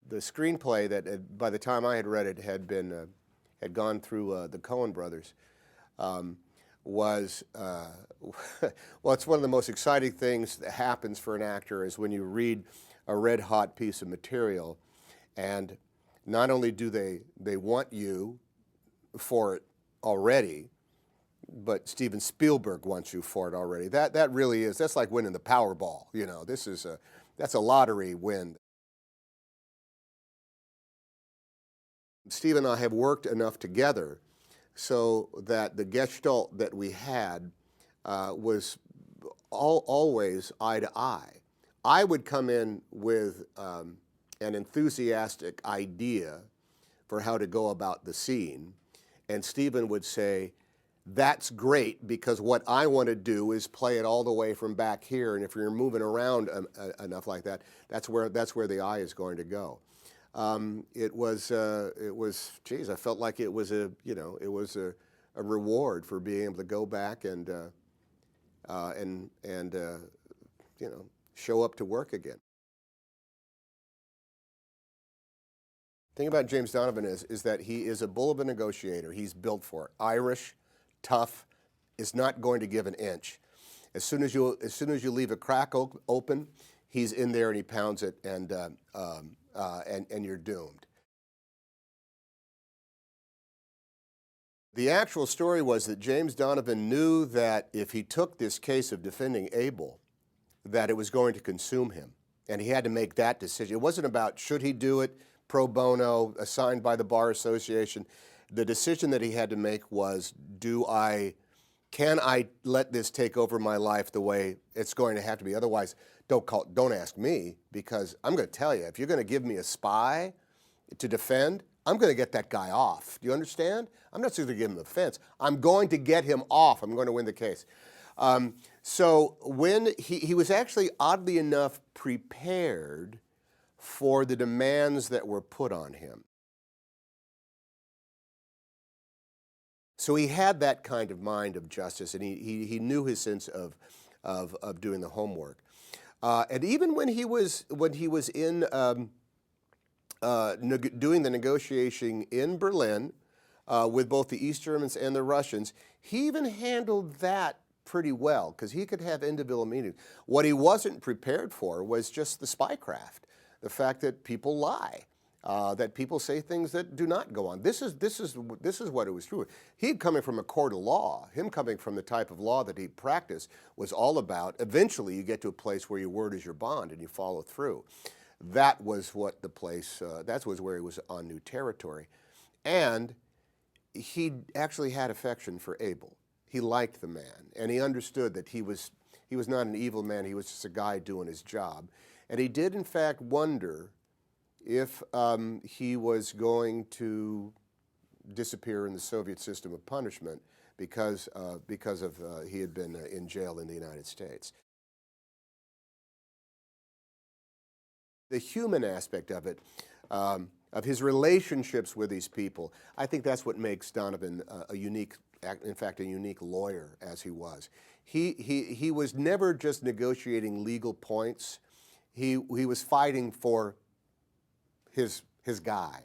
the screenplay that by the time I had read it had gone through the Coen brothers. Was well, it's one of the most exciting things that happens for an actor is when you read a red-hot piece of material, and not only do they want you for it already, but Steven Spielberg wants you for it already. That really is, that's like winning the Powerball. You know, that's a lottery win. Steve and I have worked enough together so that the gestalt that we had was always eye to eye. I would come in with an enthusiastic idea for how to go about the scene, and Stephen would say, "That's great, because what I want to do is play it all the way from back here, and if you're moving around enough like that, that's where the eye is going to go." It was, geez, I felt like it was a reward for being able to go back and show up to work again. The thing about James Donovan is that he is a bull of a negotiator. He's built for it. Irish, tough, is not going to give an inch. As soon as you leave a crack open, he's in there and he pounds it, and you're doomed. The actual story was that James Donovan knew that if he took this case of defending Abel, that it was going to consume him, and he had to make that decision. It wasn't about should he do it pro bono, assigned by the Bar Association. The decision that he had to make was, can I let this take over my life the way it's going to have to be? Otherwise, don't ask me, because I'm going to tell you, if you're going to give me a spy to defend, I'm going to get that guy off. Do you understand? I'm not just going to give him the fence. I'm going to get him off. I'm going to win the case. So when he was actually, oddly enough, prepared for the demands that were put on him. So he had that kind of mind of justice, and he knew his sense of doing the homework. And even when he was in doing the negotiation in Berlin with both the East Germans and the Russians, he even handled that pretty well, because he could have individual meetings. What he wasn't prepared for was just the spycraft, the fact that people lie. That people say things that do not go on. This is what it was true. He coming from a court of law, him coming from the type of law that he practiced, was all about, eventually you get to a place where your word is your bond and you follow through. That was what the place, that was where he was on new territory. And he actually had affection for Abel. He liked the man, and he understood that he was not an evil man, he was just a guy doing his job. And he did in fact wonder if he was going to disappear in the Soviet system of punishment because he had been in jail in the United States. The human aspect of it, of his relationships with these people, I think that's what makes Donovan a unique, in fact, a unique lawyer, as he was. He was never just negotiating legal points. He was fighting for his guy.